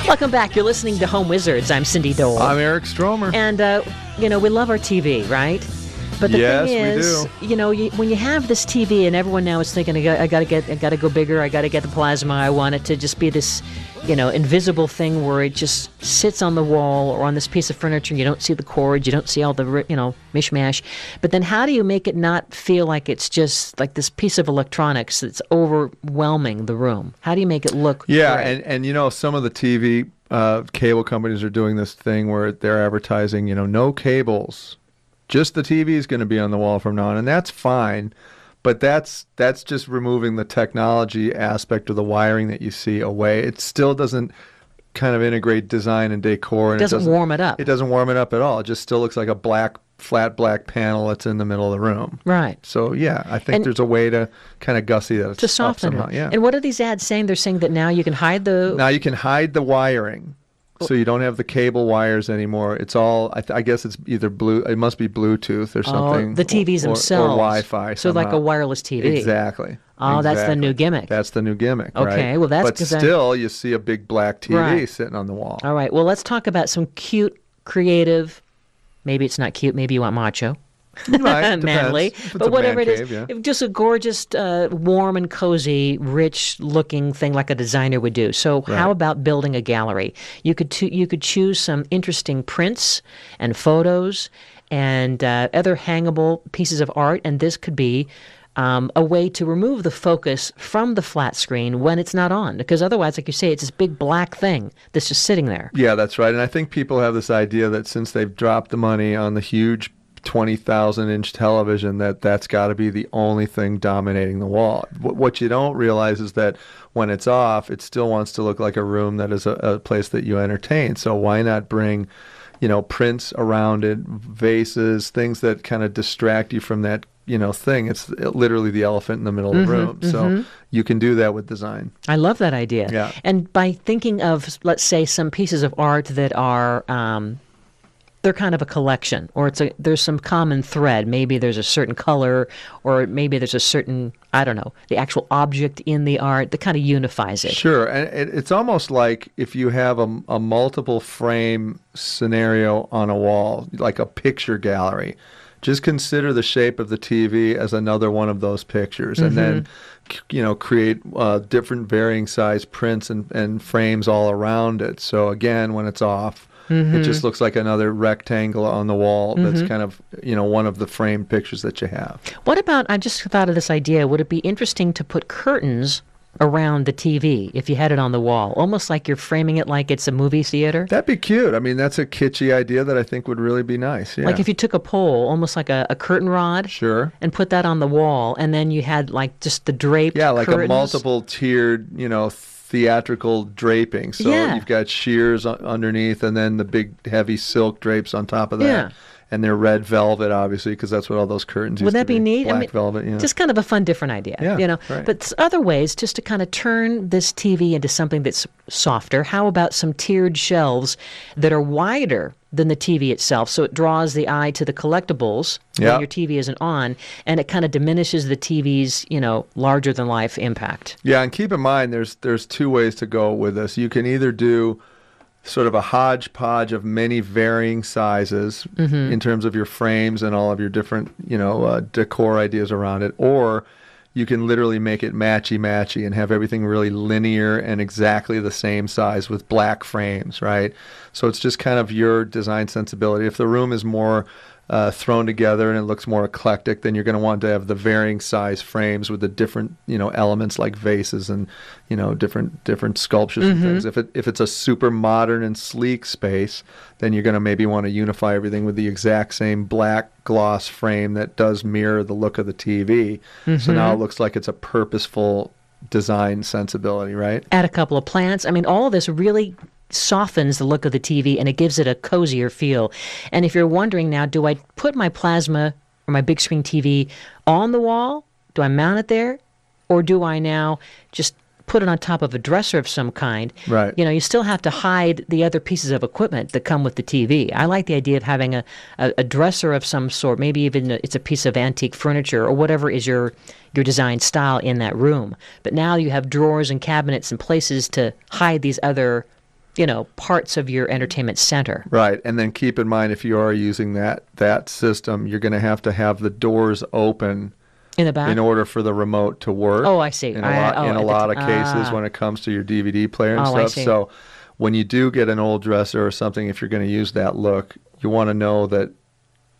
Welcome back. You're listening to Home Wizards. I'm Cindy Dole. I'm Eric Stromer. And, we love our TV, right? But the yes, thing is, we do. When you have this TV and everyone now is thinking, I got to go bigger, I got to get the plasma, I want it to just be this, invisible thing where it just sits on the wall or on this piece of furniture and you don't see the cords, you don't see all the, mishmash. But then how do you make it not feel like it's just like this piece of electronics that's overwhelming the room? How do you make it look great? and some of the TV cable companies are doing this thing where they're advertising, no cables. Just the TV is going to be on the wall from now on, and that's fine, but that's just removing the technology aspect of the wiring that you see away. It still doesn't kind of integrate design and decor. And it doesn't warm it up. It doesn't warm it up at all. It just still looks like a flat black panel that's in the middle of the room. Right. So, I think there's a way to kind of gussy that. To soften it. Yeah. And what are these ads saying? They're saying that now you can hide the... Now you can hide the wiring. So you don't have the cable wires anymore. It's all, I guess it's either it must be Bluetooth or something. The TVs themselves. Or Wi-Fi. So somehow. like a wireless TV. Exactly. Oh, that's the new gimmick. That's the new gimmick, okay, right? Well, that's... But still, you see a big black TV sitting on the wall. All right, well, let's talk about some cute, creative, maybe it's not cute, maybe you want macho. Right, manly, but whatever it is, just a gorgeous, warm and cozy, rich-looking thing like a designer would do. So, how about building a gallery? You could choose some interesting prints and photos and other hangable pieces of art, and this could be a way to remove the focus from the flat screen when it's not on, because otherwise, like you say, it's this big black thing that's just sitting there. Yeah, that's right. And I think people have this idea that since they've dropped the money on the huge 20,000-inch television, that's got to be the only thing dominating the wall. What you don't realize is that when it's off, it still wants to look like a room that is a place that you entertain. So why not bring, prints around it, vases, things that kind of distract you from that, thing. It's literally the elephant in the middle of the room. So you can do that with design. I love that idea. Yeah. And by thinking of, let's say, some pieces of art that are... they're kind of a collection, or there's some common thread. Maybe there's a certain color, or maybe there's a certain, the actual object in the art that kind of unifies it. Sure, and it's almost like if you have a multiple frame scenario on a wall, like a picture gallery, just consider the shape of the TV as another one of those pictures, and then create different varying size prints and frames all around it. So again, when it's off, it just looks like another rectangle on the wall that's kind of, one of the framed pictures that you have. What about, I just thought of this idea, would it be interesting to put curtains around the TV if you had it on the wall, almost like you're framing it like it's a movie theater? That'd be cute. I mean, that's a kitschy idea that I think would really be nice. Yeah. Like if you took a pole, almost like a curtain rod, sure, and put that on the wall, and then you had like just the draped like curtains. A multiple tiered, theatrical draping. So you've got shears underneath and then the big heavy silk drapes on top of that. Yeah. And they're red velvet, obviously, because that's what all those curtains used Would that to be neat? Black velvet, Just kind of a fun, different idea. Yeah, right. But other ways, just to kind of turn this TV into something that's softer. How about some tiered shelves that are wider than the TV itself, so it draws the eye to the collectibles when your TV isn't on, and it kind of diminishes the TV's, larger-than-life impact. Yeah, and keep in mind, there's two ways to go with this. You can either do sort of a hodgepodge of many varying sizes in terms of your frames and all of your different, decor ideas around it, or you can literally make it matchy-matchy and have everything really linear and exactly the same size with black frames, right? So it's just kind of your design sensibility. If the room is more thrown together and it looks more eclectic, then you're going to want to have the varying size frames with the different, elements like vases and, different sculptures and things. If it's a super modern and sleek space, then you're going to maybe want to unify everything with the exact same black gloss frame that does mirror the look of the TV. So now it looks like it's a purposeful design sensibility, right? Add a couple of plants. I mean, all of this really softens the look of the TV and it gives it a cozier feel. And if you're wondering now, do I put my plasma or my big screen TV on the wall? Do I mount it there? Or do I now just put it on top of a dresser of some kind? Right. You still have to hide the other pieces of equipment that come with the TV. I like the idea of having a dresser of some sort, maybe even it's a piece of antique furniture or whatever is your design style in that room. But now you have drawers and cabinets and places to hide these other parts of your entertainment center. Right. And then keep in mind, if you are using that system, you're going to have the doors open in the back in order for the remote to work. Oh, I see. In a lot of cases when it comes to your DVD player and stuff. I see. So when you do get an old dresser or something, if you're going to use that look, you want to know that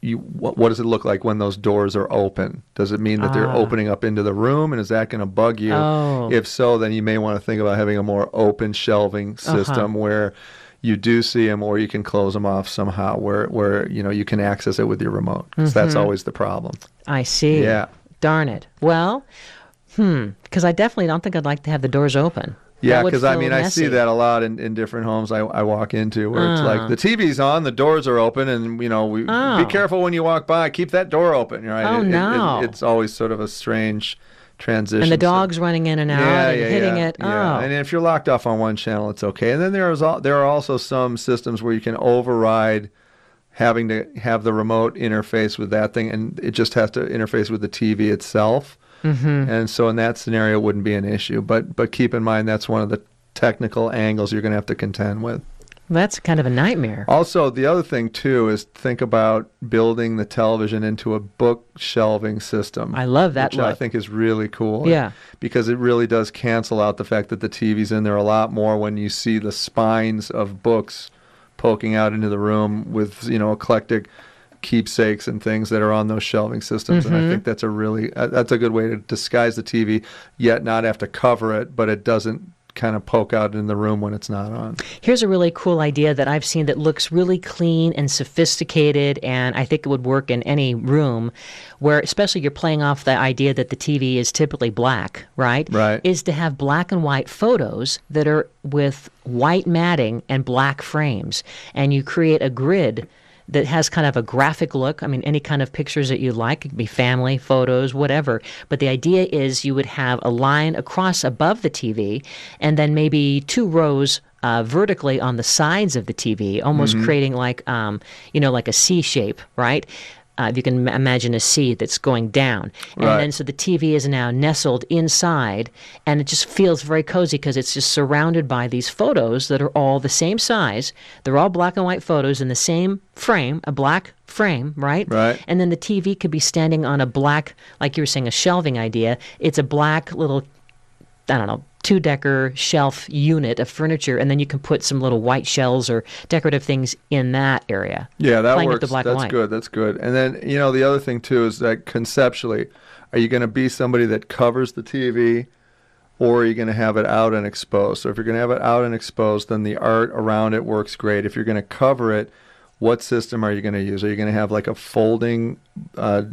what does it look like when those doors are open? Does it mean that they're opening up into the room, and is that going to bug you? Oh. If so, then you may want to think about having a more open shelving system where you do see them, or you can close them off somehow, where you can access it with your remote. Because that's always the problem. I see. Yeah. Darn it. Well, because I definitely don't think I'd like to have the doors open. Yeah, because I see that a lot in different homes I walk into where it's like the TV's on, the doors are open, and be careful when you walk by. Keep that door open, right? Oh, no. It's always sort of a strange transition. And the dog's running in and out and hitting it. Yeah. Oh. And if you're locked off on one channel, it's okay. And then there are also some systems where you can override having to have the remote interface with that thing, and it just has to interface with the TV itself. Mm-hmm. And so in that scenario, it wouldn't be an issue. But keep in mind, that's one of the technical angles you're going to have to contend with. That's kind of a nightmare. Also, the other thing, too, is think about building the television into a book shelving system. I love that which look. I think is really cool. Yeah. Because it really does cancel out the fact that the TV's in there a lot more when you see the spines of books poking out into the room with, eclectic keepsakes and things that are on those shelving systems. And I think that's a good way to disguise the TV, yet not have to cover it, but it doesn't kind of poke out in the room when it's not on. Here's a really cool idea that I've seen that looks really clean and sophisticated, and I think it would work in any room where, especially you're playing off the idea that the TV is typically black, right? Right. Is to have black and white photos that are with white matting and black frames, and you create a grid that has kind of a graphic look. I mean, any kind of pictures that you like. It could be family, photos, whatever. But the idea is you would have a line across above the TV and then maybe 2 rows vertically on the sides of the TV, almost creating like, like a C shape, right? If you can imagine a C that's going down. And then so the TV is now nestled inside, and it just feels very cozy because it's just surrounded by these photos that are all the same size. They're all black and white photos in the same frame, a black frame, right? Right. And then the TV could be standing on a black, like you were saying, a shelving idea. It's a black little, 2-decker shelf unit of furniture, and then you can put some little white shells or decorative things in that area. Yeah, that works. With the black and white. That's good. And then, the other thing, too, is that conceptually, are you going to be somebody that covers the TV, or are you going to have it out and exposed? So if you're going to have it out and exposed, then the art around it works great. If you're going to cover it, what system are you going to use? Are you going to have like a folding,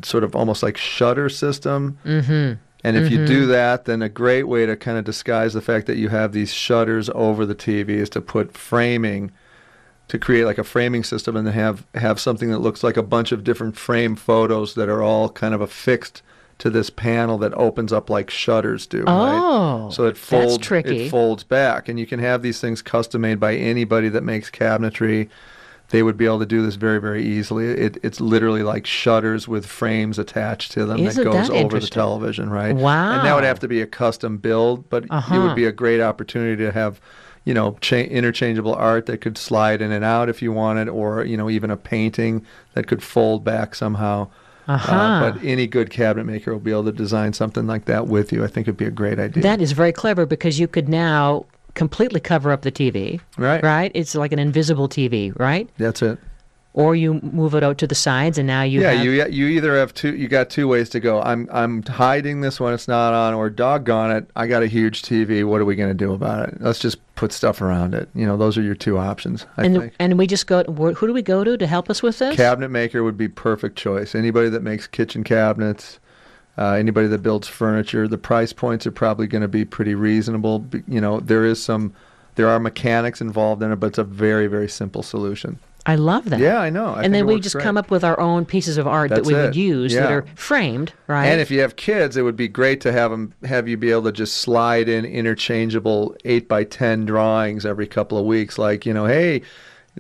sort of almost like shutter system? Mm-hmm. And if you do that, then a great way to kind of disguise the fact that you have these shutters over the TV is to put framing, to create like a framing system, and then have something that looks like a bunch of different frame photos that are all kind of affixed to this panel that opens up like shutters do. Oh, right? So that's tricky. It folds back, and you can have these things custom made by anybody that makes cabinetry. They would be able to do this very, very easily. It's literally like shutters with frames attached to them that goes over the television, right? Wow. And that would have to be a custom build, but it would be a great opportunity to have, interchangeable art that could slide in and out if you wanted, or, even a painting that could fold back somehow. But any good cabinet maker will be able to design something like that with you. I think it'd be a great idea. That is very clever because you could now completely cover up the TV. Right? It's like an invisible TV, right? That's it. Or you move it out to the sides, and now you have... you either have you got 2 ways to go. I'm hiding this when it's not on, or doggone it, I got a huge TV. What are we going to do about it? Let's just put stuff around it. Those are your 2 options, I think. And we just go... Who do we go to help us with this? Cabinet maker would be perfect choice. Anybody that makes kitchen cabinets, anybody that builds furniture. The price points are probably going to be pretty reasonable. There are mechanics involved in it, but it's a very, very simple solution. I love that. Yeah, I know. And then we just come up with our own pieces of art that we would use that are framed, right? And if you have kids, it would be great to have you be able to just slide in interchangeable 8x10 drawings every couple of weeks. Like, hey,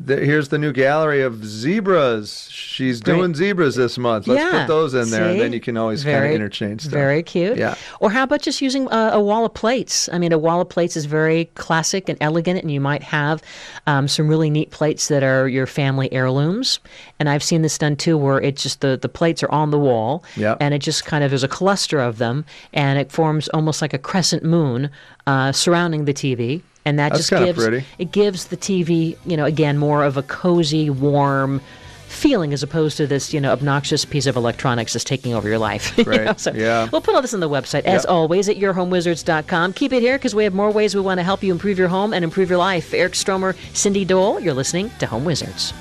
Here's the new gallery of zebras. She's doing zebras this month. Let's put those in there, and then you can always kind of interchange stuff. Very cute. Yeah. Or how about just using a wall of plates? I mean, a wall of plates is very classic and elegant, and you might have some really neat plates that are your family heirlooms. And I've seen this done too, where it's just the plates are on the wall, and it just kind of, there's a cluster of them, and it forms almost like a crescent moon surrounding the TV. And that That's just gives the TV, again, more of a cozy, warm feeling as opposed to this, obnoxious piece of electronics that's taking over your life. Right. So yeah. We'll put all this on the website, as always, at yourhomewizards.com. Keep it here because we have more ways we want to help you improve your home and improve your life. Eric Stromer, Cindy Dole, you're listening to Home Wizards.